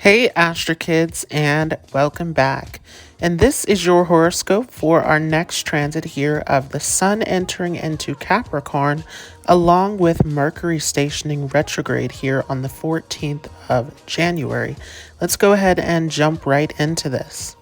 Hey Astro Kids, and welcome back. And this is your horoscope for our next transit here of the Sun entering into Capricorn, along with Mercury stationing retrograde here on the 14th of January. Let's go ahead and jump right into this.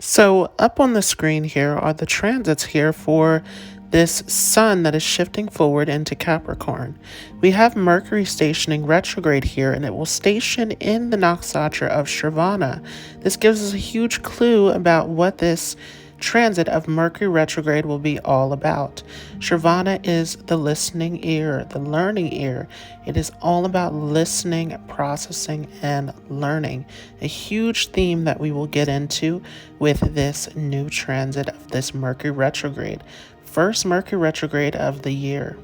So up on the screen here are the transits here for this sun that is shifting forward into Capricorn. We have Mercury stationing retrograde here, and it will station in the nakshatra of Shravana. This gives us a huge clue about what this transit of Mercury retrograde will be all about. Shravana is the listening ear, the learning ear. It is all about listening, processing, and learning. A huge theme that we will get into with this new transit of this Mercury retrograde. First Mercury retrograde of the year.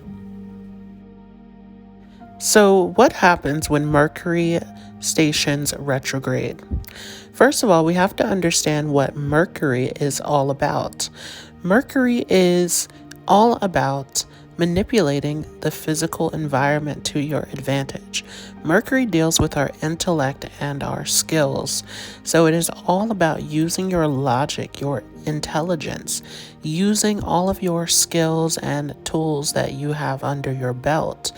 So, what happens when Mercury stations retrograde? First of all, we have to understand what Mercury is all about. Mercury is all about manipulating the physical environment to your advantage. Mercury deals with our intellect and our skills. So it is all about using your logic, your intelligence, using all of your skills and tools that you have under your belt.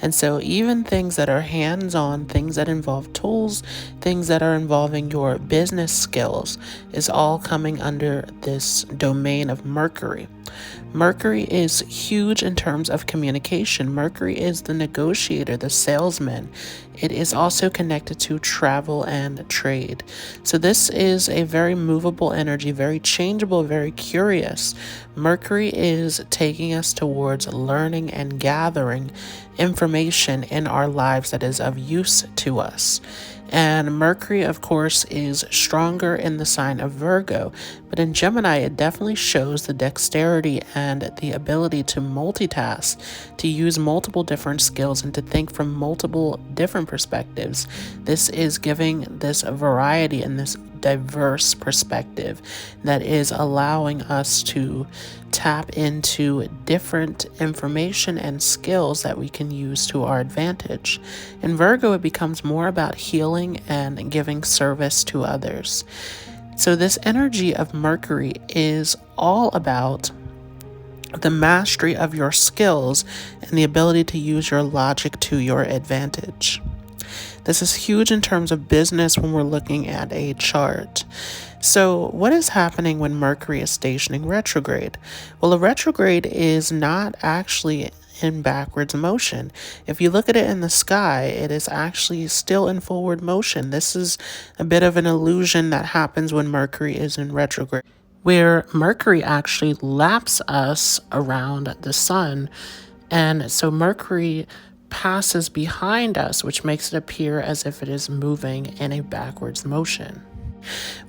And so even things that are hands-on, things that involve tools, things that are involving your business skills is all coming under this domain of Mercury. Mercury is huge in terms of communication. Mercury is the negotiator, the salesman. It is also connected to travel and trade. So this is a very movable energy, very changeable, very curious. Mercury is taking us towards learning and gathering information in our lives that is of use to us. And Mercury, of course, is stronger in the sign of Virgo, but in Gemini, it definitely shows the dexterity and the ability to multitask, to use multiple different skills and to think from multiple different perspectives. This is giving this variety and this diverse perspective that is allowing us to tap into different information and skills that we can use to our advantage. In Virgo, it becomes more about healing and giving service to others. So this energy of Mercury is all about the mastery of your skills and the ability to use your logic to your advantage. This is huge in terms of business when we're looking at a chart. So what is happening when Mercury is stationing retrograde? Well, a retrograde is not actually in backwards motion. If you look at it in the sky, it is actually still in forward motion. This is a bit of an illusion that happens when Mercury is in retrograde, where Mercury actually laps us around the sun. And so Mercury passes behind us, which makes it appear as if it is moving in a backwards motion.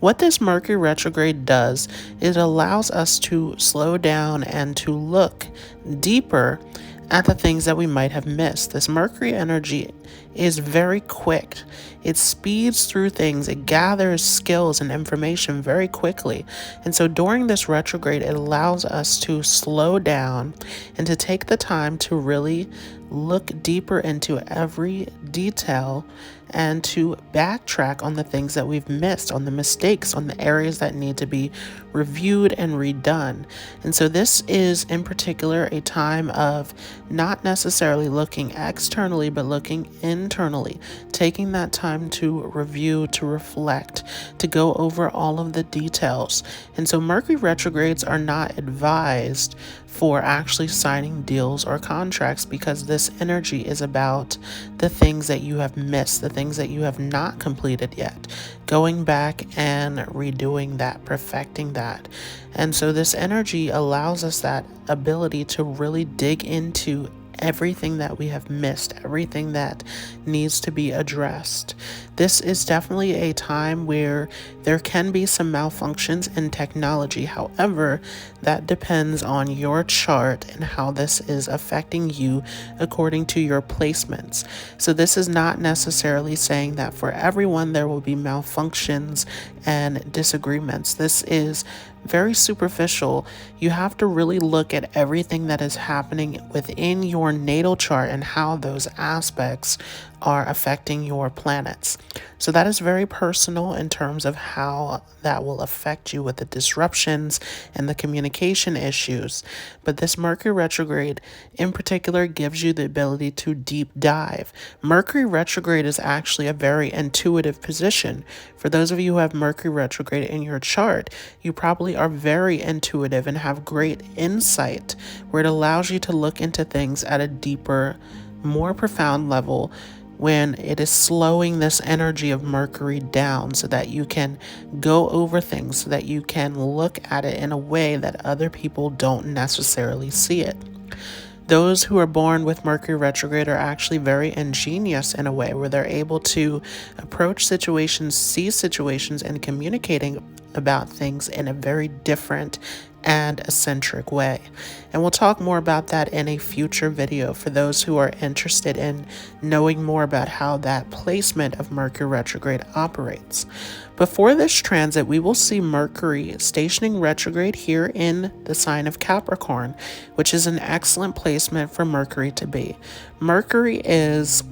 What this Mercury retrograde does is it allows us to slow down and to look deeper at the things that we might have missed. This Mercury energy is very quick. It speeds through things. It gathers skills and information very quickly. And so during this retrograde, it allows us to slow down and to take the time to really look deeper into every detail and to backtrack on the things that we've missed, on the mistakes, on the areas that need to be reviewed and redone. And so this is in particular a time of not necessarily looking externally, but looking internally, taking that time to review, to reflect, to go over all of the details. And so Mercury retrogrades are not advised for actually signing deals or contracts, because this this energy is about the things that you have missed, the things that you have not completed yet, going back and redoing that, perfecting that. And so this energy allows us that ability to really dig into everything that we have missed, everything that needs to be addressed. This is definitely a time where there can be some malfunctions in technology. However, that depends on your chart and how this is affecting you according to your placements. So this is not necessarily saying that for everyone there will be malfunctions and disagreements. This is very superficial. You have to really look at everything that is happening within your natal chart and how those aspects are affecting your planets. So that is very personal in terms of how that will affect you with the disruptions and the communication issues. But this Mercury retrograde in particular gives you the ability to deep dive. Mercury retrograde is actually a very intuitive position. For those of you who have Mercury retrograde in your chart, you probably are very intuitive and have great insight, where it allows you to look into things at a deeper, more profound level when it is slowing this energy of Mercury down so that you can go over things, so that you can look at it in a way that other people don't necessarily see it. Those who are born with Mercury retrograde are actually very ingenious in a way where they're able to approach situations, see situations, and communicating about things in a very different and eccentric way. And we'll talk more about that in a future video for those who are interested in knowing more about how that placement of Mercury retrograde operates. Before this transit, we will see Mercury stationing retrograde here in the sign of Capricorn, which is an excellent placement for Mercury to be. Mercury is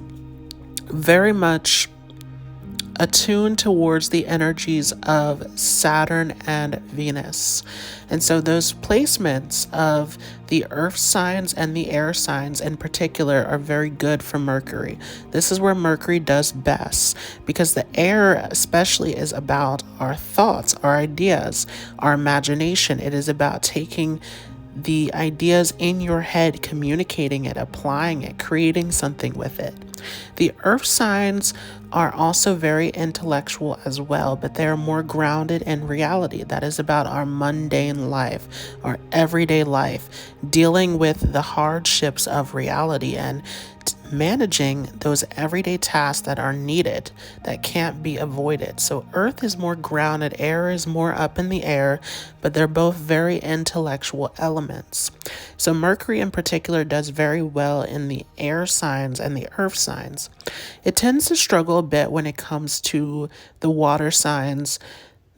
very much attuned towards the energies of Saturn and Venus. And so those placements of the earth signs and the air signs in particular are very good for Mercury. This is where Mercury does best, because the air especially is about our thoughts, our ideas, our imagination. It is about taking the ideas in your head, communicating it, applying it, creating something with it. The earth signs are also very intellectual as well, but they are more grounded in reality. That is about our mundane life, our everyday life, dealing with the hardships of reality and managing those everyday tasks that are needed, that can't be avoided. So earth is more grounded, air is more up in the air, but they're both very intellectual elements. So Mercury in particular does very well in the air signs and the earth signs. It tends to struggle a bit when it comes to the water signs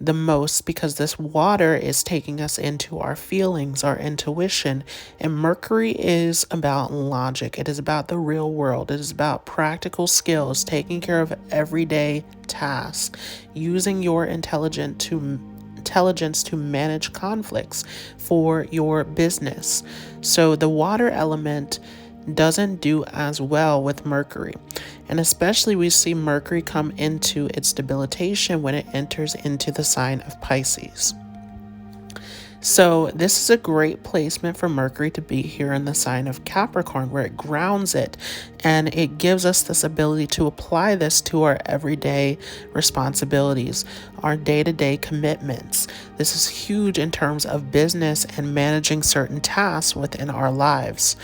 the most, because this water is taking us into our feelings, our intuition, and Mercury is about logic. It is about the real world. It is about practical skills, taking care of everyday tasks, using your intelligence to manage conflicts for your business. So the water element doesn't do as well with Mercury. And especially we see Mercury come into its debilitation when it enters into the sign of Pisces. So this is a great placement for Mercury to be here in the sign of Capricorn, where it grounds it and it gives us this ability to apply this to our everyday responsibilities, our day-to-day commitments. This is huge in terms of business and managing certain tasks within our lives.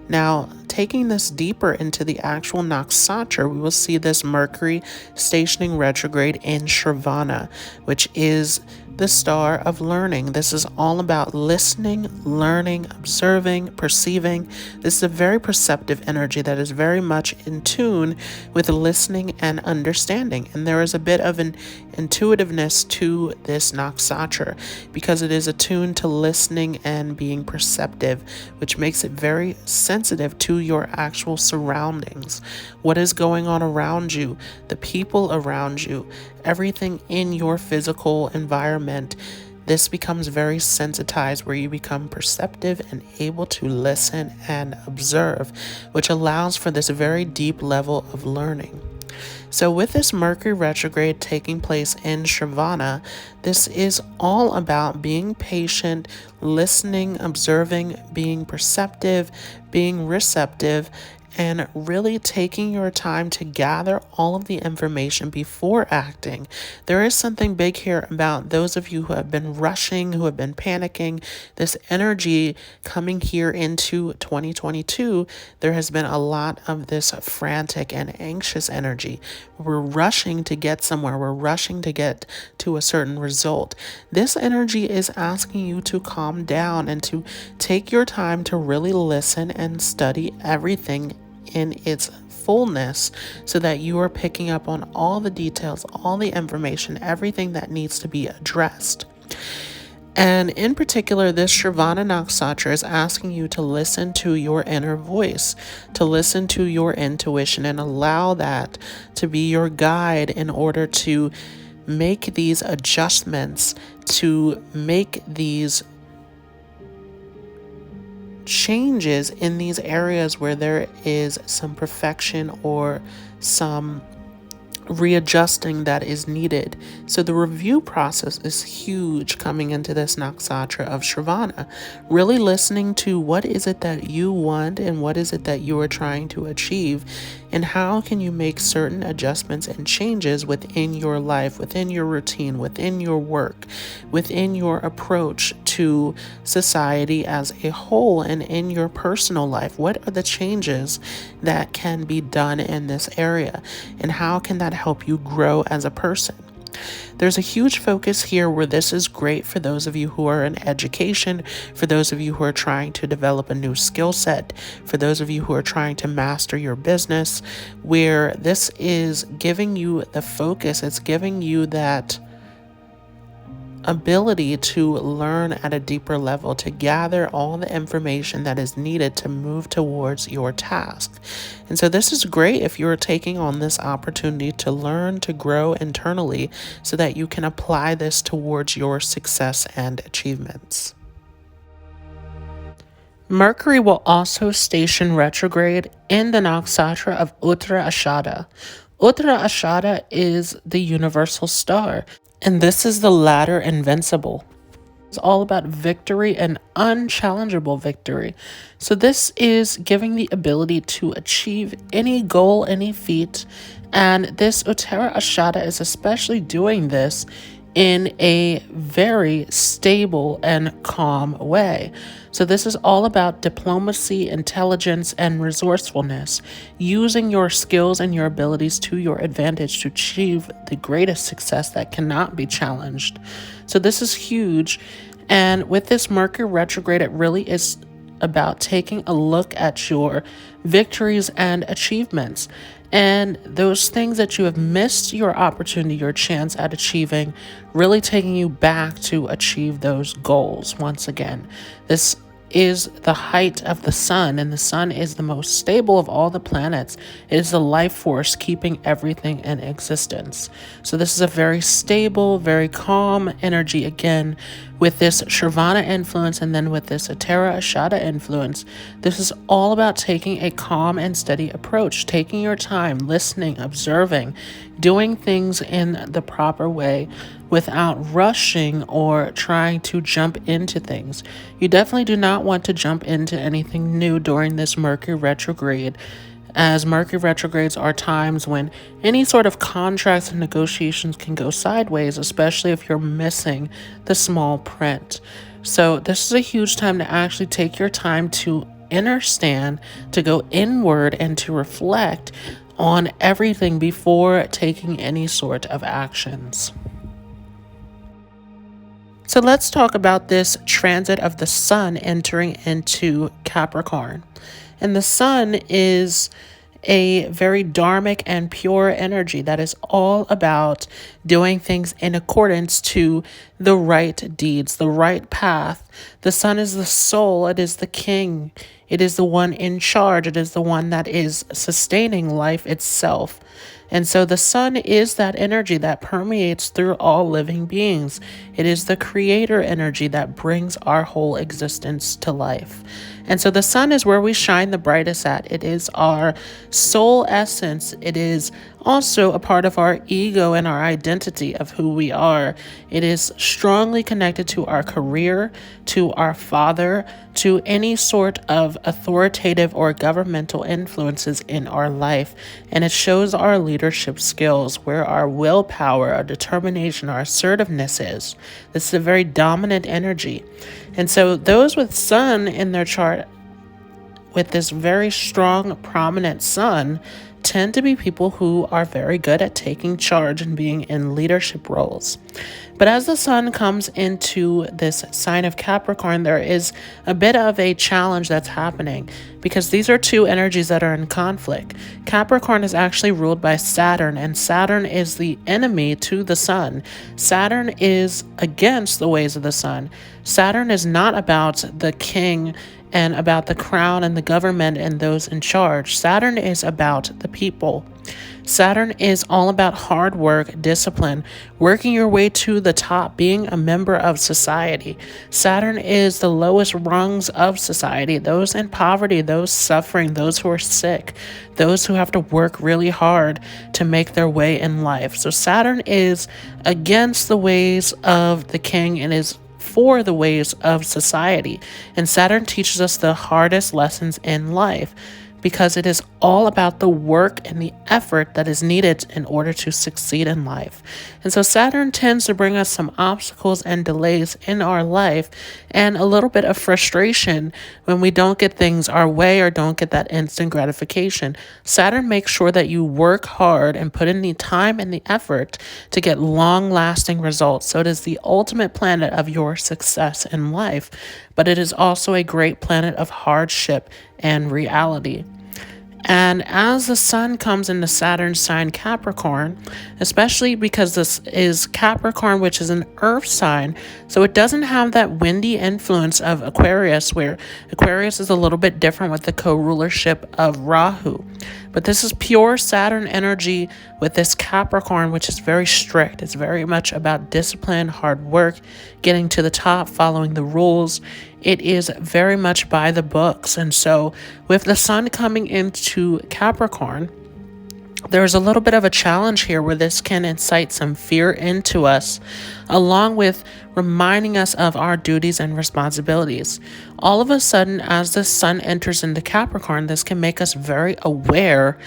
Now, taking this deeper into the actual nakshatra, we will see this Mercury stationing retrograde in Shravana, which is the star of learning. This is all about listening, learning, observing, perceiving. This is a very perceptive energy that is very much in tune with listening and understanding. And there is a bit of an intuitiveness to this nakshatra because it is attuned to listening and being perceptive, which makes it very sensitive to your actual surroundings. What is going on around you, the people around you, everything in your physical environment. This becomes very sensitized, where you become perceptive and able to listen and observe, which allows for this very deep level of learning. So with this Mercury retrograde taking place in Shravana, this is all about being patient, listening, observing, being perceptive, being receptive, and really taking your time to gather all of the information before acting. There is something big here about those of you who have been rushing, who have been panicking. This energy coming here into 2022, there has been a lot of this frantic and anxious energy. We're rushing to get somewhere. We're rushing to get to a certain result. This energy is asking you to calm down and to take your time to really listen and study everything in its fullness so that you are picking up on all the details, all the information, everything that needs to be addressed. And in particular, this Shravana Nakshatra is asking you to listen to your inner voice, to listen to your intuition, and allow that to be your guide in order to make these adjustments, to make these changes in these areas where there is some perfection or some readjusting that is needed. So the review process is huge coming into this nakshatra of Shravana. Really listening to what is it that you want and what is it that you are trying to achieve, and how can you make certain adjustments and changes within your life, within your routine, within your work, within your approach to society as a whole, and in your personal life. What are the changes that can be done in this area, and how can that help you grow as a person? There's a huge focus here where this is great for those of you who are in education, for those of you who are trying to develop a new skill set, for those of you who are trying to master your business, where this is giving you the focus, it's giving you that ability to learn at a deeper level, to gather all the information that is needed to move towards your task. And so this is great if you're taking on this opportunity to learn, to grow internally, so that you can apply this towards your success and achievements. Mercury will also station retrograde in the nakshatra of Uttarashadha. Uttarashadha is the universal star, and this is the ladder invincible. It's all about victory and unchallengeable victory. So this is giving the ability to achieve any goal, any feat, and this Uttarashadha is especially doing this in a very stable and calm way. So this is all about diplomacy, intelligence, and resourcefulness, using your skills and your abilities to your advantage to achieve the greatest success that cannot be challenged. So this is huge. And with this Mercury retrograde, it really is about taking a look at your victories and achievements, and those things that you have missed your opportunity, your chance at achieving, really taking you back to achieve those goals once again. This is the height of the sun, and the sun is the most stable of all the planets. It is the life force keeping everything in existence. So this is a very stable, very calm energy, again, with this Shravana influence, and then with this Uttarashadha influence. This is all about taking a calm and steady approach, taking your time, listening, observing, doing things in the proper way without rushing or trying to jump into things. You definitely do not want to jump into anything new during this Mercury retrograde, as Mercury retrogrades are times when any sort of contracts and negotiations can go sideways, especially if you're missing the small print. So this is a huge time to actually take your time to understand, to go inward, and to reflect on everything before taking any sort of actions. So let's talk about this transit of the sun entering into Capricorn. And the sun is a very dharmic and pure energy that is all about doing things in accordance to the right deeds, the right path. The sun is the soul, it is the king, it is the one in charge, it is the one that is sustaining life itself. And so the sun is that energy that permeates through all living beings. It is the creator energy that brings our whole existence to life. And so the sun is where we shine the brightest at. It is our soul essence. It is also a part of our ego and our identity of who we are. It is strongly connected to our career, to our father, to any sort of authoritative or governmental influences in our life. And it shows our leadership skills, where our willpower, our determination, our assertiveness is. This is a very dominant energy. And so those with sun in their chart, with this very strong, prominent sun, tend to be people who are very good at taking charge and being in leadership roles. But as the sun comes into this sign of Capricorn, there is a bit of a challenge that's happening, because these are two energies that are in conflict. Capricorn is actually ruled by Saturn, and Saturn is the enemy to the sun. Saturn is against the ways of the sun. Saturn is not about the king and about the crown and the government and those in charge. Saturn is about the people. Saturn is all about hard work, discipline, working your way to the top, being a member of society. Saturn is the lowest rungs of society, those in poverty, those suffering, those who are sick, those who have to work really hard to make their way in life. So Saturn is against the ways of the king and is for the ways of society. And Saturn teaches us the hardest lessons in life, because it is all about the work and the effort that is needed in order to succeed in life. And so Saturn tends to bring us some obstacles and delays in our life, and a little bit of frustration when we don't get things our way or don't get that instant gratification. Saturn makes sure that you work hard and put in the time and the effort to get long-lasting results. So it is the ultimate planet of your success in life, but it is also a great planet of hardship and reality. And as the sun comes into Saturn's sign Capricorn, especially because this is Capricorn, which is an earth sign, so it doesn't have that windy influence of Aquarius, where Aquarius is a little bit different with the co-rulership of Rahu. But this is pure Saturn energy with this Capricorn, which is very strict. It's very much about discipline, hard work, getting to the top, following the rules. It is very much by the books. And so with the sun coming into Capricorn, there's a little bit of a challenge here where this can incite some fear into us, along with reminding us of our duties and responsibilities. All of a sudden, as the sun enters into Capricorn, this can make us very aware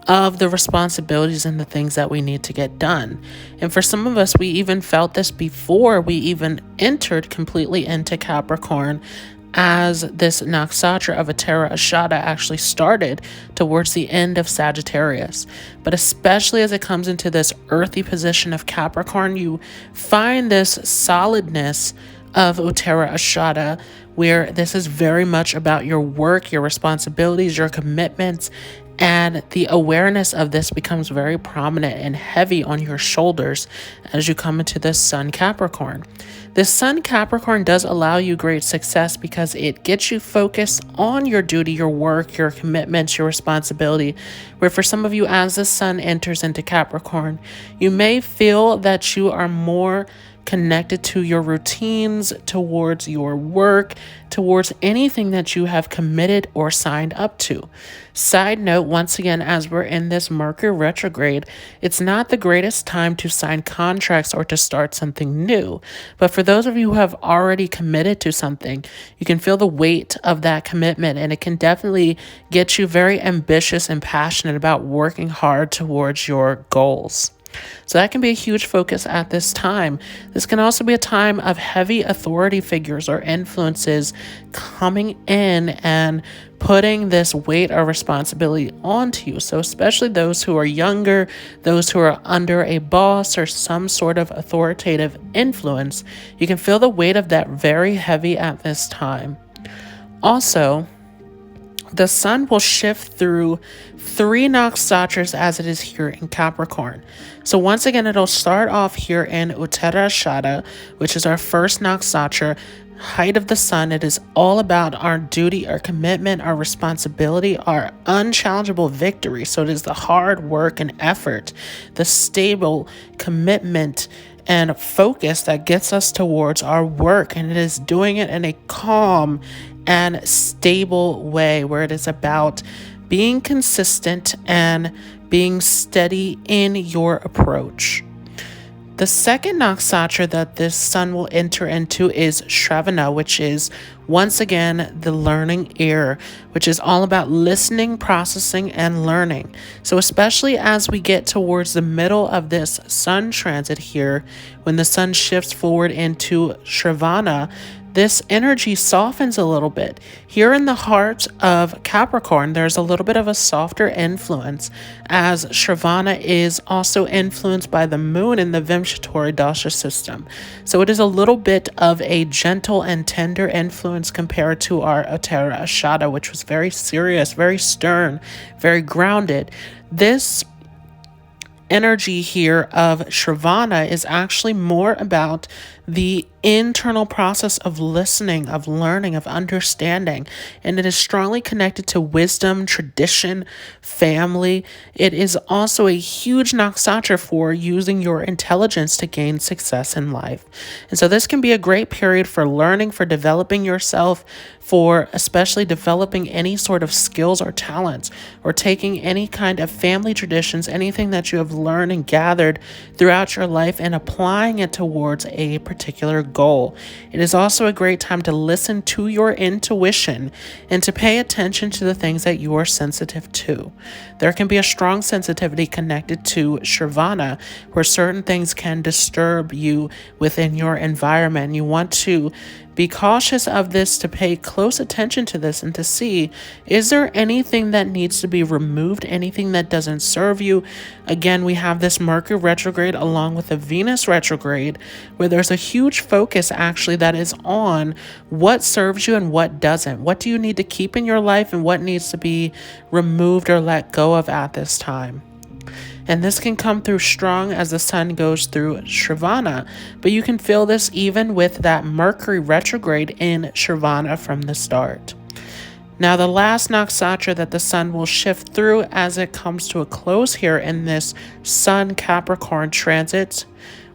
of the responsibilities and the things that we need to get done. And for some of us, we even felt this before we even entered completely into Capricorn, as this nakshatra of Uttarashadha actually started towards the end of Sagittarius. But especially as it comes into this earthy position of Capricorn, you find this solidness of Uttarashadha, where this is very much about your work, your responsibilities, your commitments, and the awareness of this becomes very prominent and heavy on your shoulders as you come into this sun Capricorn. This sun Capricorn does allow you great success because it gets you focused on your duty, your work, your commitments, your responsibility. Where for some of you, as the sun enters into Capricorn, you may feel that you are more connected to your routines, towards your work, towards anything that you have committed or signed up to. Side note, once again, as we're in this Mercury retrograde, it's not the greatest time to sign contracts or to start something new. But for those of you who have already committed to something, you can feel the weight of that commitment, and it can definitely get you very ambitious and passionate about working hard towards your goals. So that can be a huge focus at this time. This can also be a time of heavy authority figures or influences coming in and putting this weight or responsibility onto you. So especially those who are younger, those who are under a boss or some sort of authoritative influence, you can feel the weight of that very heavy at this time. Also, the sun will shift through 3 nakshatras as it is here in Capricorn. So once again, it'll start off here in Uttarashadha, which is our first nakshatra, height of the sun. It is all about our duty, our commitment, our responsibility, our unchallengeable victory. So it is the hard work and effort, the stable commitment and focus that gets us towards our work, and it is doing it in a calm and stable way where it is about being consistent and being steady in your approach. The second nakshatra that this sun will enter into is Shravana, which is once again the learning ear, which is all about listening, processing, and learning. So especially as we get towards the middle of this sun transit here, when the sun shifts forward into Shravana, this energy softens a little bit. Here in the heart of Capricorn, there's a little bit of a softer influence, as Shravana is also influenced by the moon in the Vimshatori Dasha system. So it is a little bit of a gentle and tender influence compared to our Uttarashadha, which was very serious, very stern, very grounded. This energy here of Shravana is actually more about the internal process of listening, of learning, of understanding, and it is strongly connected to wisdom, tradition, family. It is also a huge nakshatra for using your intelligence to gain success in life. And so this can be a great period for learning, for developing yourself, for especially developing any sort of skills or talents, or taking any kind of family traditions, anything that you have learned and gathered throughout your life and applying it towards a particular goal. It is also a great time to listen to your intuition and to pay attention to the things that you are sensitive to. There can be a strong sensitivity connected to Shravana, where certain things can disturb you within your environment. You want to be cautious of this, to pay close attention to this and to see, is there anything that needs to be removed, anything that doesn't serve you? Again, we have this Mercury retrograde along with the Venus retrograde, where there's a huge focus actually that is on what serves you and what doesn't. What do you need to keep in your life and what needs to be removed or let go of at this time? And this can come through strong as the sun goes through Shravana, but you can feel this even with that Mercury retrograde in Shravana from the start. Now, the last nakshatra that the sun will shift through as it comes to a close here in this Sun Capricorn transit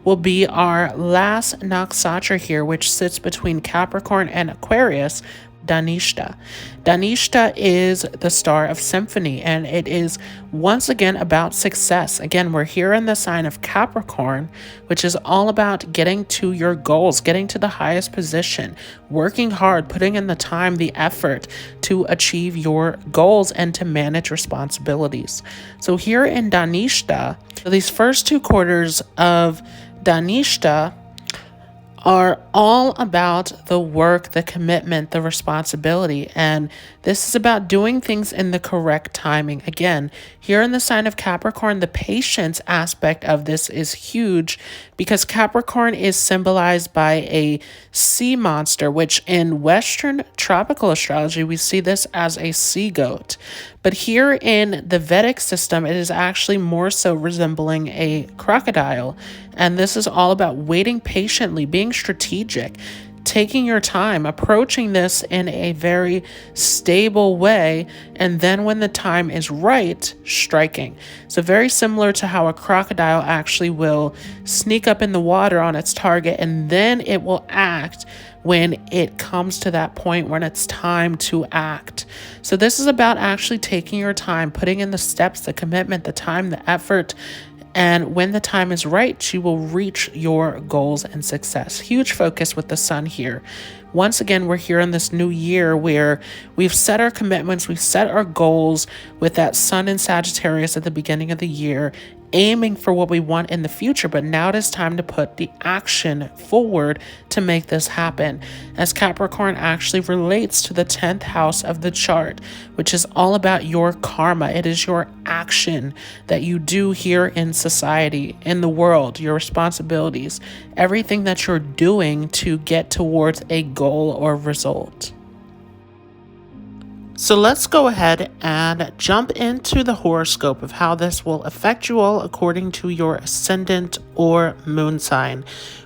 will be our last nakshatra here, which sits between Capricorn and Aquarius, Dhanishta. Dhanishta is the star of symphony, and it is once again about success. Again, we're here in the sign of Capricorn, which is all about getting to your goals, getting to the highest position, working hard, putting in the time, the effort to achieve your goals and to manage responsibilities. So here in Dhanishta, these first 2 quarters of Dhanishta are all about the work, the commitment, the responsibility. And this is about doing things in the correct timing. Again, here in the sign of Capricorn, the patience aspect of this is huge because Capricorn is symbolized by a sea monster, which in Western tropical astrology, we see this as a sea goat. But here in the Vedic system, it is actually more so resembling a crocodile. And this is all about waiting patiently, being strategic, taking your time, approaching this in a very stable way, and then when the time is right, striking. So very similar to how a crocodile actually will sneak up in the water on its target, and then it will act when it comes to that point when it's time to act. So this is about actually taking your time, putting in the steps, the commitment, the time, the effort, and when the time is right, you will reach your goals and success. Huge focus with the sun here. Once again, we're here in this new year where we've set our commitments, we've set our goals with that sun in Sagittarius at the beginning of the year, aiming for what we want in the future, but now it is time to put the action forward to make this happen, as Capricorn actually relates to the 10th house of the chart, which is all about your karma. It is your action that you do here in society, in the world, your responsibilities, everything that you're doing to get towards a goal or result. So let's go ahead and jump into the horoscope of how this will affect you all according to your ascendant or moon sign.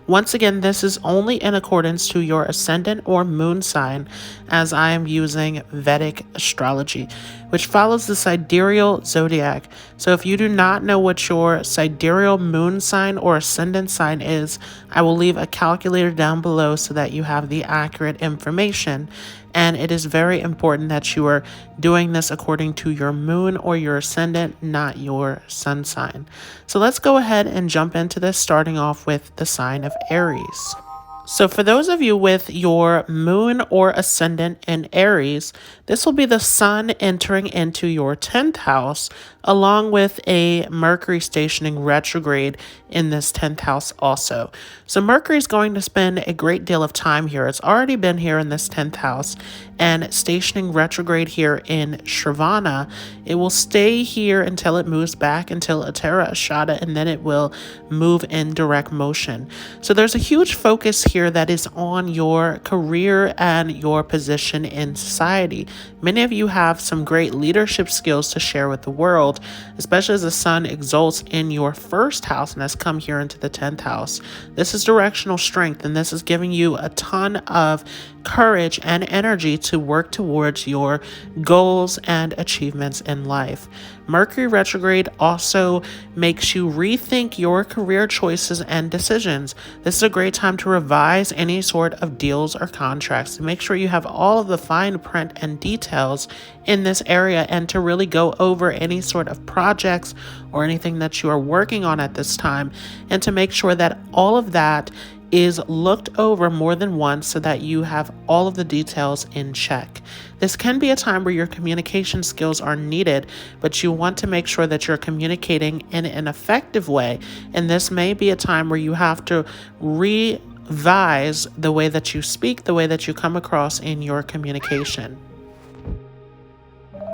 Once again, this is only in accordance to your ascendant or moon sign, as I am using Vedic astrology, which follows the sidereal zodiac. So if you do not know what your sidereal moon sign or ascendant sign is, I will leave a calculator down below so that you have the accurate information. And it is very important that you are doing this according to your moon or your ascendant, not your sun sign. So let's go ahead and jump into this, starting off with the sign of Aries. So for those of you with your moon or ascendant in Aries, this will be the sun entering into your 10th house, along with a Mercury stationing retrograde in this 10th house also. So Mercury is going to spend a great deal of time here. It's already been here in this 10th house and stationing retrograde here in Shravana. It will stay here until it moves back until Uttarashadha, and then it will move in direct motion. So there's a huge focus here that is on your career and your position in society. Many of you have some great leadership skills to share with the world, especially as the sun exalts in your first house and has come here into the 10th house. This is directional strength, and this is giving you a ton of courage and energy to work towards your goals and achievements in life. Mercury retrograde also makes you rethink your career choices and decisions. This is a great time to revise any sort of deals or contracts, to make sure you have all of the fine print and details in this area, and to really go over any sort of projects or anything that you are working on at this time, and to make sure that all of that is looked over more than once so that you have all of the details in check. This can be a time where your communication skills are needed, but you want to make sure that you're communicating in an effective way. And this may be a time where you have to revise the way that you speak, the way that you come across in your communication.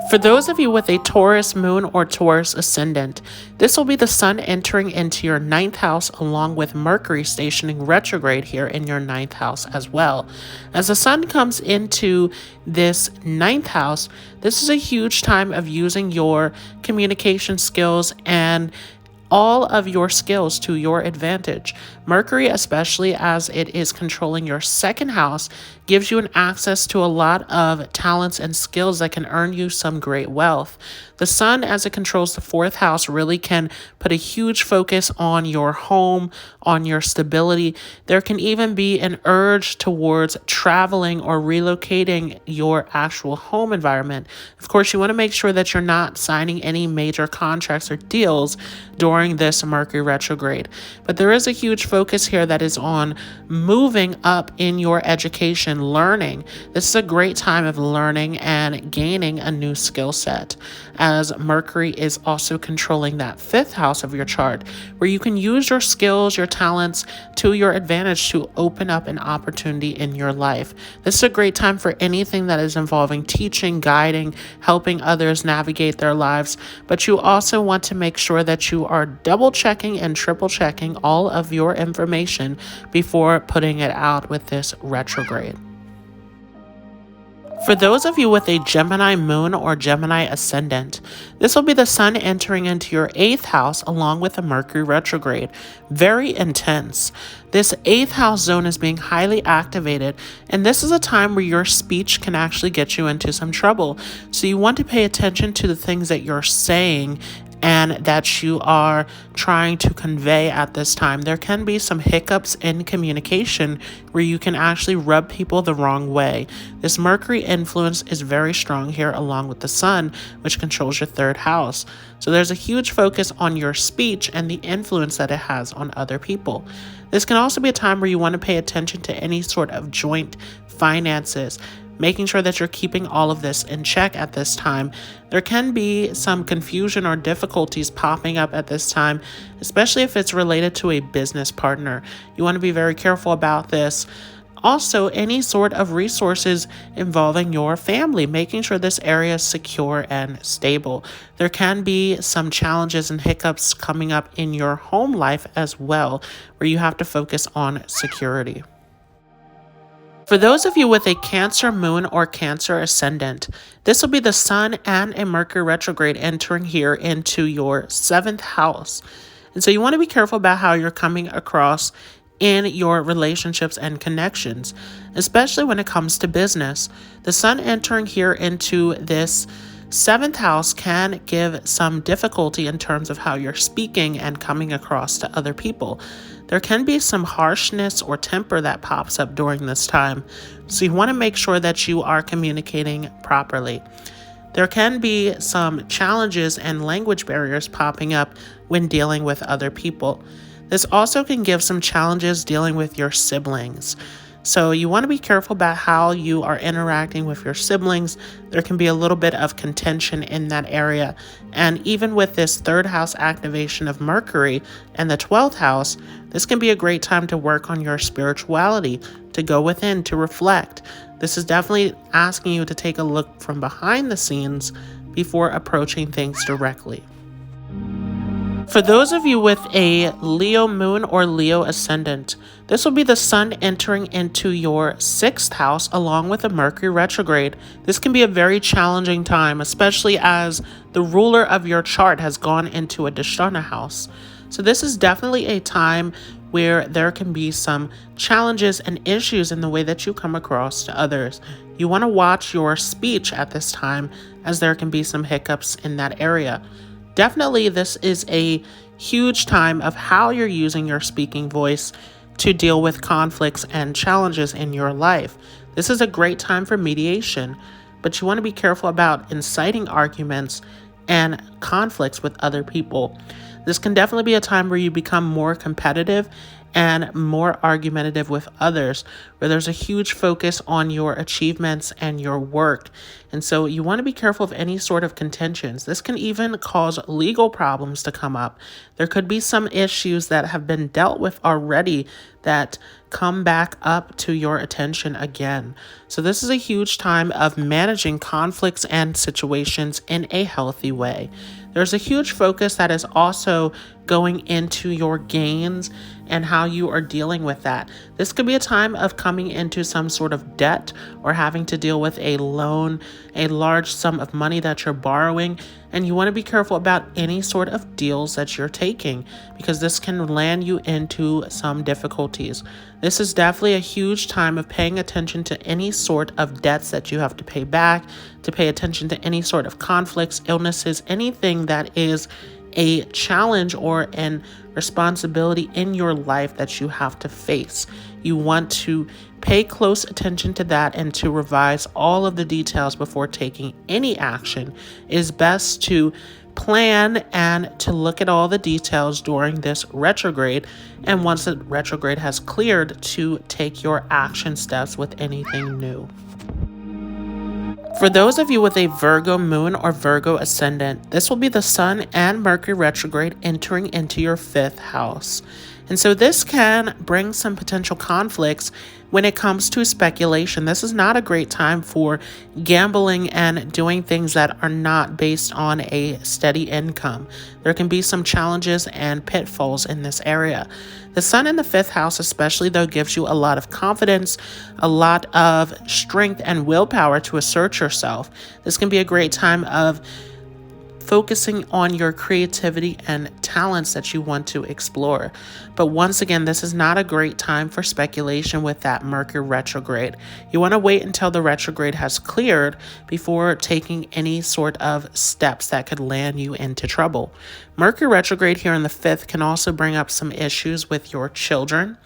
For those of you with a Taurus moon or Taurus ascendant, this will be the sun entering into your 9th house, along with Mercury stationing retrograde here in your 9th house as well. As the sun comes into this 9th house, this is a huge time of using your communication skills and all of your skills to your advantage. Mercury, especially as it is controlling your 2nd house, gives you an access to a lot of talents and skills that can earn you some great wealth. The sun, as it controls the 4th house, really can put a huge focus on your home, on your stability. There can even be an urge towards traveling or relocating your actual home environment. Of course, you want to make sure that you're not signing any major contracts or deals during this Mercury retrograde. But there is a huge focus here that is on moving up in your education, learning. This is a great time of learning and gaining a new skill set, as Mercury is also controlling that 5th house of your chart, where you can use your skills, your talents to your advantage to open up an opportunity in your life. This is a great time for anything that is involving teaching, guiding, helping others navigate their lives, but you also want to make sure that you are double checking and triple checking all of your information before putting it out with this retrograde. For those of you with a Gemini moon or Gemini ascendant, this will be the sun entering into your 8th house along with a Mercury retrograde. Very intense. This 8th house zone is being highly activated, and this is a time where your speech can actually get you into some trouble. So you want to pay attention to the things that you're saying and that you are trying to convey at this time. There can be some hiccups in communication where you can actually rub people the wrong way. This Mercury influence is very strong here, along with the sun, which controls your 3rd house. So there's a huge focus on your speech and the influence that it has on other people. This can also be a time where you want to pay attention to any sort of joint finances, making sure that you're keeping all of this in check at this time. There can be some confusion or difficulties popping up at this time, especially if it's related to a business partner. You want to be very careful about this. Also, any sort of resources involving your family, making sure this area is secure and stable. There can be some challenges and hiccups coming up in your home life as well, where you have to focus on security. For those of you with a Cancer moon or Cancer ascendant, this will be the Sun and a Mercury retrograde entering here into your 7th house. And so you want to be careful about how you're coming across in your relationships and connections, especially when it comes to business. The Sun entering here into this 7th house can give some difficulty in terms of how you're speaking and coming across to other people. There can be some harshness or temper that pops up during this time, so you want to make sure that you are communicating properly. There can be some challenges and language barriers popping up when dealing with other people. This also can give some challenges dealing with your siblings. So you want to be careful about how you are interacting with your siblings. There can be a little bit of contention in that area. And even with this 3rd house activation of Mercury and the 12th house, this can be a great time to work on your spirituality, to go within, to reflect. This is definitely asking you to take a look from behind the scenes before approaching things directly. For those of you with a Leo moon or Leo ascendant, this will be the Sun entering into your 6th house along with a Mercury retrograde. This can be a very challenging time, especially as the ruler of your chart has gone into a Dhanishta house. So this is definitely a time where there can be some challenges and issues in the way that you come across to others. You want to watch your speech at this time, as there can be some hiccups in that area. Definitely, this is a huge time of how you're using your speaking voice to deal with conflicts and challenges in your life. This is a great time for mediation, but you want to be careful about inciting arguments and conflicts with other people. This can definitely be a time where you become more competitive and more argumentative with others, where there's a huge focus on your achievements and your work. And so you want to be careful of any sort of contentions. This can even cause legal problems to come up. There could be some issues that have been dealt with already that come back up to your attention again. So this is a huge time of managing conflicts and situations in a healthy way. There's a huge focus that is also going into your gains and how you are dealing with that. This could be a time of coming into some sort of debt or having to deal with a loan, a large sum of money that you're borrowing, and you want to be careful about any sort of deals that you're taking, because this can land you into some difficulties. This is definitely a huge time of paying attention to any sort of debts that you have to pay back, to pay attention to any sort of conflicts, illnesses, anything that is a challenge or an responsibility in your life that you have to face. You want to pay close attention to that and to revise all of the details before taking any action. It is best to plan and to look at all the details during this retrograde, and once the retrograde has cleared, to take your action steps with anything new. For those of you with a Virgo moon or Virgo ascendant, this will be the Sun and Mercury retrograde entering into your 5th house. And so this can bring some potential conflicts when it comes to speculation. This is not a great time for gambling and doing things that are not based on a steady income. There can be some challenges and pitfalls in this area. The Sun in the 5th house especially, though, gives you a lot of confidence, a lot of strength and willpower to assert yourself. This can be a great time of focusing on your creativity and talents that you want to explore. But once again, this is not a great time for speculation with that Mercury retrograde. You want to wait until the retrograde has cleared before taking any sort of steps that could land you into trouble. Mercury retrograde here in the 5th can also bring up some issues with your children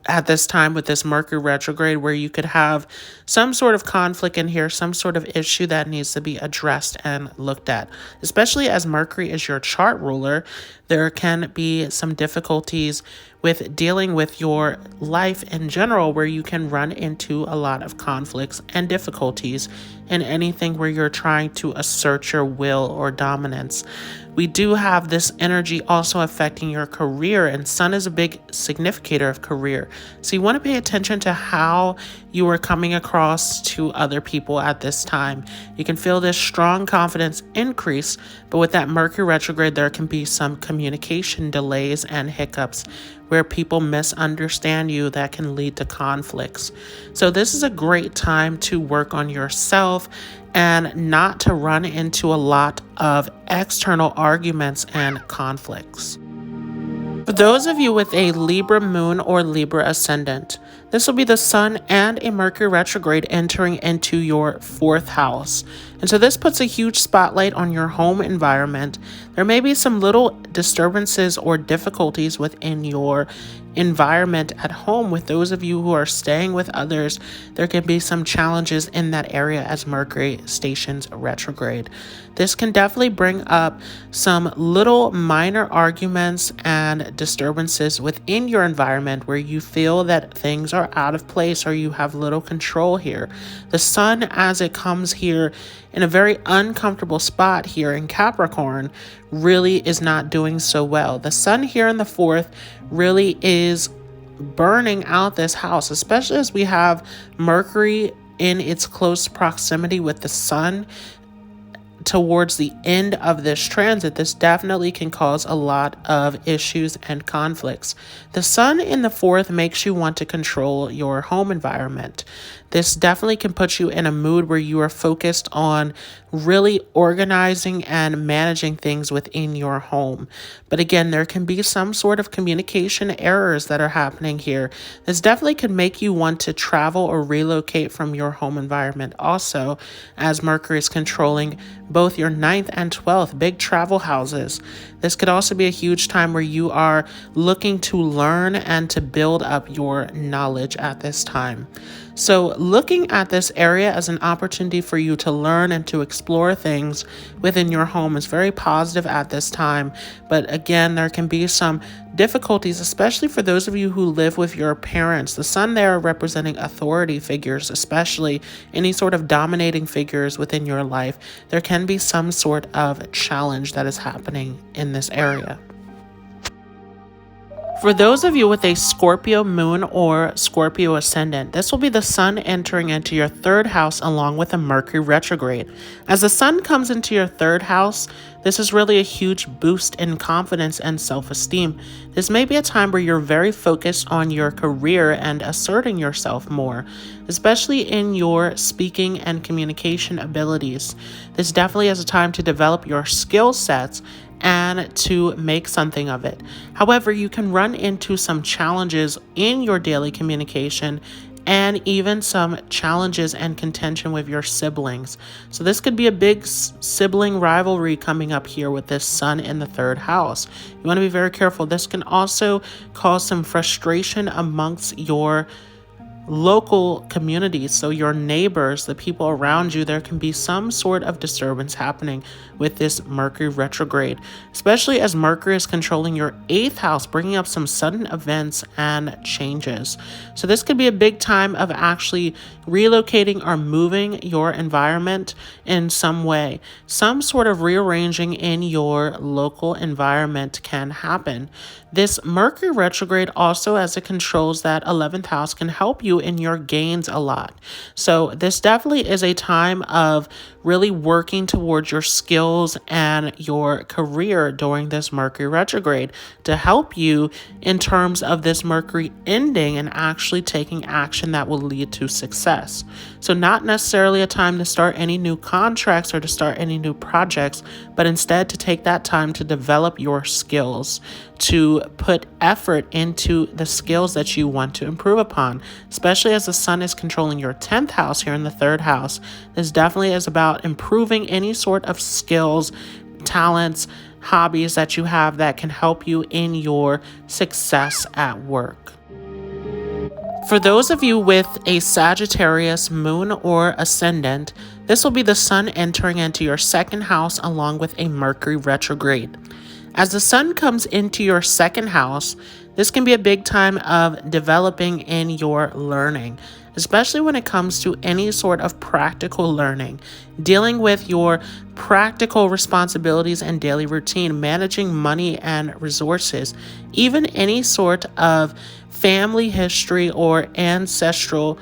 at this time with this Mercury retrograde, where you could have some sort of conflict in here, some sort of issue that needs to be addressed and looked at. Especially as Mercury is your chart ruler, there can be some difficulties with dealing with your life in general, where you can run into a lot of conflicts and difficulties in anything where you're trying to assert your will or dominance. We do have this energy also affecting your career, and Sun is a big significator of career. So you want to pay attention to how you are coming across to other people at this time. You can feel this strong confidence increase, but with that Mercury retrograde, there can be some communication communication delays and hiccups where people misunderstand you that can lead to conflicts. So this is a great time to work on yourself and not to run into a lot of external arguments and conflicts. For those of you with a Libra moon or Libra ascendant, this will be the Sun and a Mercury retrograde entering into your 4th house. And so this puts a huge spotlight on your home environment. There may be some little disturbances or difficulties within your environment at home. With those of you who are staying with others, there can be some challenges in that area as Mercury stations retrograde. This can definitely bring up some little minor arguments and disturbances within your environment where you feel that things are out of place or you have little control here. The Sun, as it comes here in a very uncomfortable spot here in Capricorn, really is not doing so well. The Sun here in the 4th really is burning out this house, especially as we have Mercury in its close proximity with the Sun towards the end of this transit. This definitely can cause a lot of issues and conflicts. The Sun in the 4th makes you want to control your home environment. This definitely can put you in a mood where you are focused on really organizing and managing things within your home. But again, there can be some sort of communication errors that are happening here. This definitely could make you want to travel or relocate from your home environment also, as Mercury is controlling both your 9th and 12th, big travel houses. This could also be a huge time where you are looking to learn and to build up your knowledge at this time. So looking at this area as an opportunity for you to learn and to explore things within your home is very positive at this time. But again, there can be some difficulties, especially for those of you who live with your parents. The Sun there representing authority figures, especially any sort of dominating figures within your life. There can be some sort of challenge that is happening in this area. For those of you with a Scorpio moon or Scorpio ascendant, this will be the Sun entering into your 3rd house along with a Mercury retrograde. As the Sun comes into your 3rd house, this is really a huge boost in confidence and self-esteem. This may be a time where you're very focused on your career and asserting yourself more, especially in your speaking and communication abilities. This definitely is a time to develop your skill sets and to make something of it. However, you can run into some challenges in your daily communication and even some challenges and contention with your siblings. So this could be a big sibling rivalry coming up here with this Sun in the 3rd house. You want to be very careful. This can also cause some frustration amongst your local communities, so your neighbors, the people around you. There can be some sort of disturbance happening with this Mercury retrograde, especially as Mercury is controlling your 8th house, bringing up some sudden events and changes. So this could be a big time of actually relocating or moving your environment in some way. Some sort of rearranging in your local environment can happen. This Mercury retrograde also, as it controls that 11th house, can help you in your gains a lot. So this definitely is a time of really working towards your skills and your career during this Mercury retrograde to help you in terms of this Mercury ending and actually taking action that will lead to success. So not necessarily a time to start any new contracts or to start any new projects, but instead to take that time to develop your skills, to put effort into the skills that you want to improve upon, especially as the Sun is controlling your 10th house here in the 3rd house. This definitely is about improving any sort of skills, talents, hobbies that you have that can help you in your success at work. For those of you with a Sagittarius moon or ascendant, this will be the Sun entering into your 2nd house along with a Mercury retrograde. As the Sun comes into your 2nd house, this can be a big time of developing in your learning, especially when it comes to any sort of practical learning, dealing with your practical responsibilities and daily routine, managing money and resources, even any sort of family history or ancestral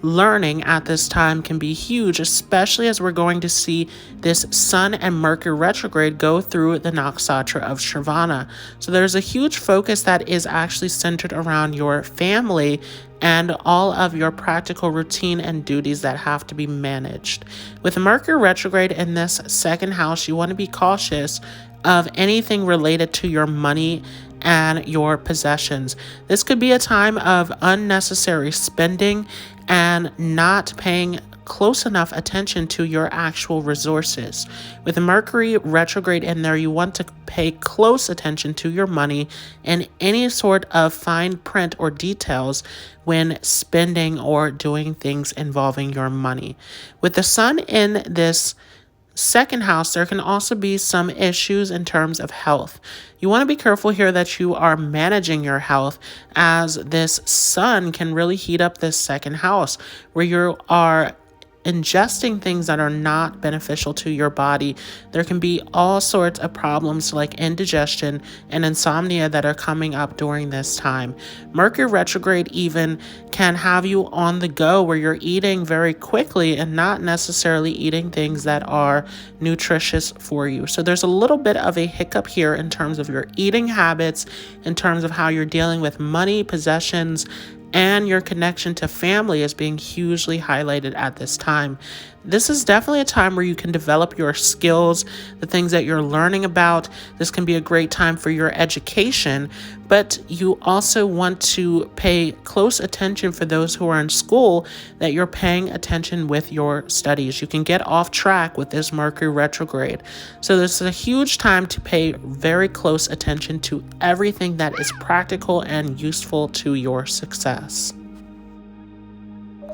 learning at this time can be huge, especially as we're going to see this Sun and Mercury retrograde go through the nakshatra of Shravana. So there's a huge focus that is actually centered around your family and all of your practical routine and duties that have to be managed. With Mercury retrograde in this second house, you want to be cautious of anything related to your money and your possessions. This could be a time of unnecessary spending and not paying close enough attention to your actual resources. With Mercury retrograde in there, you want to pay close attention to your money and any sort of fine print or details when spending or doing things involving your money. With the Sun in this second house, there can also be some issues in terms of health. You want to be careful here that you are managing your health, as this Sun can really heat up this second house where you are ingesting things that are not beneficial to your body. There can be all sorts of problems like indigestion and insomnia that are coming up during this time. Mercury retrograde even can have you on the go where you're eating very quickly and not necessarily eating things that are nutritious for you. So there's a little bit of a hiccup here in terms of your eating habits, in terms of how you're dealing with money, possessions, and your connection to family is being hugely highlighted at this time. This is definitely a time where you can develop your skills, the things that you're learning about. This can be a great time for your education, but you also want to pay close attention for those who are in school, that you're paying attention with your studies. You can get off track with this Mercury retrograde. So this is a huge time to pay very close attention to everything that is practical and useful to your success.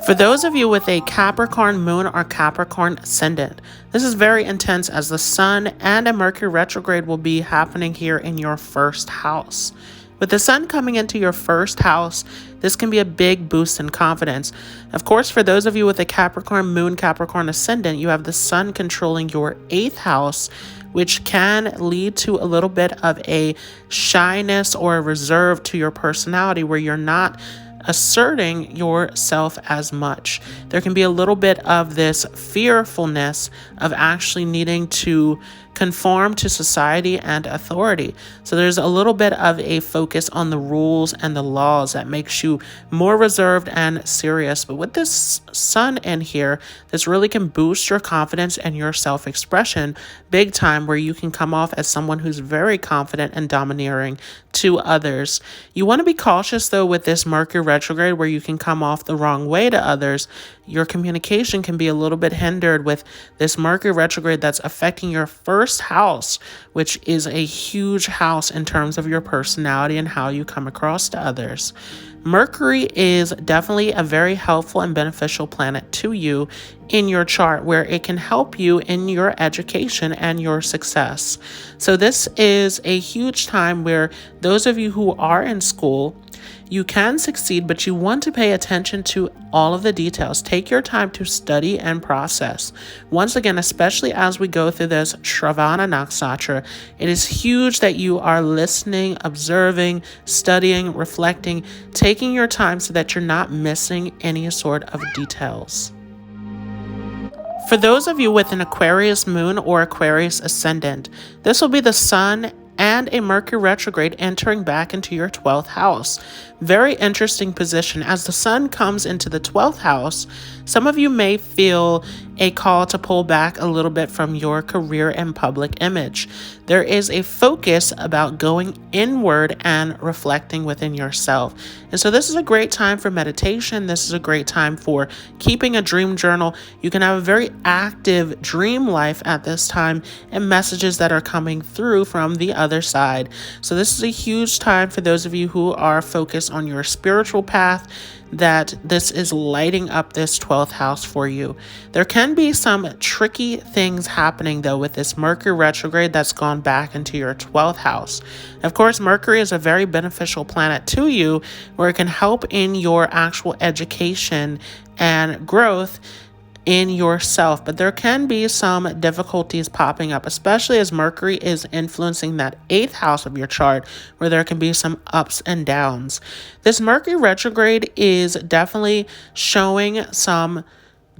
For those of you with a Capricorn moon or Capricorn ascendant, this is very intense as the Sun and a Mercury retrograde will be happening here in your first house. With the Sun coming into your first house, this can be a big boost in confidence. Of course, for those of you with a Capricorn moon, Capricorn ascendant, you have the Sun controlling your 8th house, which can lead to a little bit of a shyness or a reserve to your personality where you're not asserting yourself as much. There can be a little bit of this fearfulness of actually needing to conform to society and authority. So there's a little bit of a focus on the rules and the laws that makes you more reserved and serious. But with this Sun in here, this really can boost your confidence and your self-expression big time, where you can come off as someone who's very confident and domineering to others. You want to be cautious though with this Mercury retrograde, where you can come off the wrong way to others. Your communication can be a little bit hindered with this Mercury retrograde that's affecting your first house, which is a huge house in terms of your personality and how you come across to others. Mercury is definitely a very helpful and beneficial planet to you in your chart, where it can help you in your education and your success. So this is a huge time where those of you who are in school, you can succeed, but you want to pay attention to all of the details. Take your time to study and process. Once again, especially as we go through this Shravana nakshatra, it is huge that you are listening, observing, studying, reflecting, taking your time so that you're not missing any sort of details. For those of you with an Aquarius moon or Aquarius ascendant, this will be the Sun and a Mercury retrograde entering back into your 12th house. Very interesting position. As the Sun comes into the 12th house, some of you may feel a call to pull back a little bit from your career and public image. There is a focus about going inward and reflecting within yourself. And so this is a great time for meditation. This is a great time for keeping a dream journal. You can have a very active dream life at this time and messages that are coming through from the other side. So this is a huge time for those of you who are focused on your spiritual path, that this is lighting up this 12th house for you. There can be some tricky things happening though with this Mercury retrograde that's gone back into your 12th house. Of course, Mercury is a very beneficial planet to you, where it can help in your actual education and growth. in yourself, but there can be some difficulties popping up, especially as Mercury is influencing that 8th house of your chart, where there can be some ups and downs. This Mercury retrograde is definitely showing some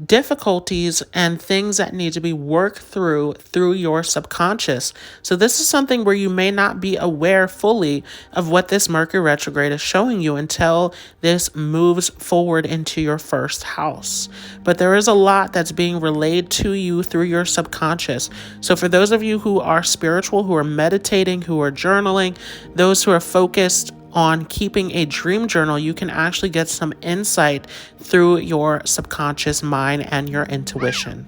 difficulties and things that need to be worked through your subconscious. So this is something where you may not be aware fully of what this Mercury retrograde is showing you until this moves forward into your 1st house. But there is a lot that's being relayed to you through your subconscious. So for those of you who are spiritual, who are meditating, who are journaling, those who are focused on keeping a dream journal, you can actually get some insight through your subconscious mind and your intuition.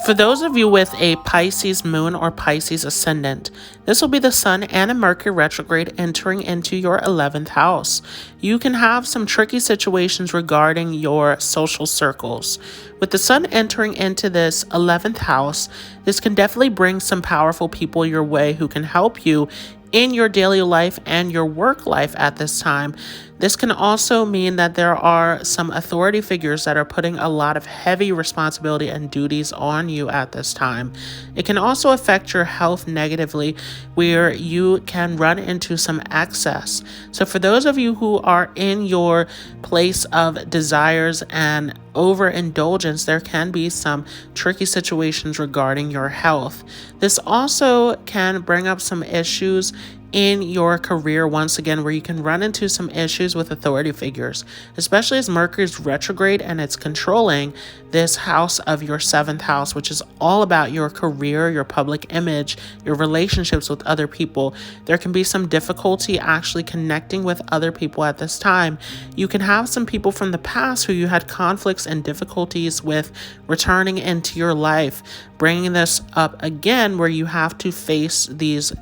For those of you with a Pisces moon or Pisces ascendant, this will be the Sun and a Mercury retrograde entering into your 11th house. You can have some tricky situations regarding your social circles. With the Sun entering into this 11th house, this can definitely bring some powerful people your way who can help you in your daily life and your work life at this time. This can also mean that there are some authority figures that are putting a lot of heavy responsibility and duties on you at this time. It can also affect your health negatively, where you can run into some excess. So for those of you who are in your place of desires and overindulgence, there can be some tricky situations regarding your health. This also can bring up some issues in your career once again, where you can run into some issues with authority figures, especially as Mercury's retrograde and it's controlling this house of your 7th house, which is all about your career, your public image, your relationships with other people. There can be some difficulty actually connecting with other people at this time. You can have some people from the past who you had conflicts and difficulties with returning into your life, bringing this up again, where you have to face these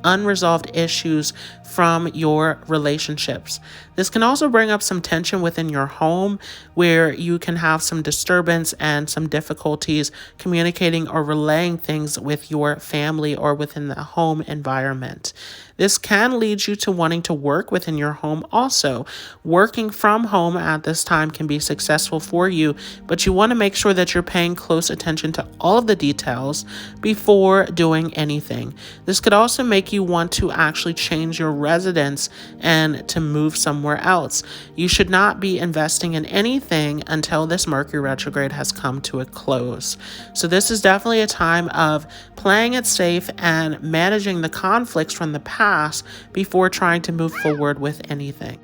unresolved issues from your relationships. This can also bring up some tension within your home, where you can have some disturbance and some difficulties communicating or relaying things with your family or within the home environment. This can lead you to wanting to work within your home also. Working from home at this time can be successful for you, but you want to make sure that you're paying close attention to all of the details before doing anything. This could also make you want to actually change your residence and to move somewhere else. You should not be investing in anything until this Mercury retrograde has come to a close. So this is definitely a time of playing it safe and managing the conflicts from the past before trying to move forward with anything.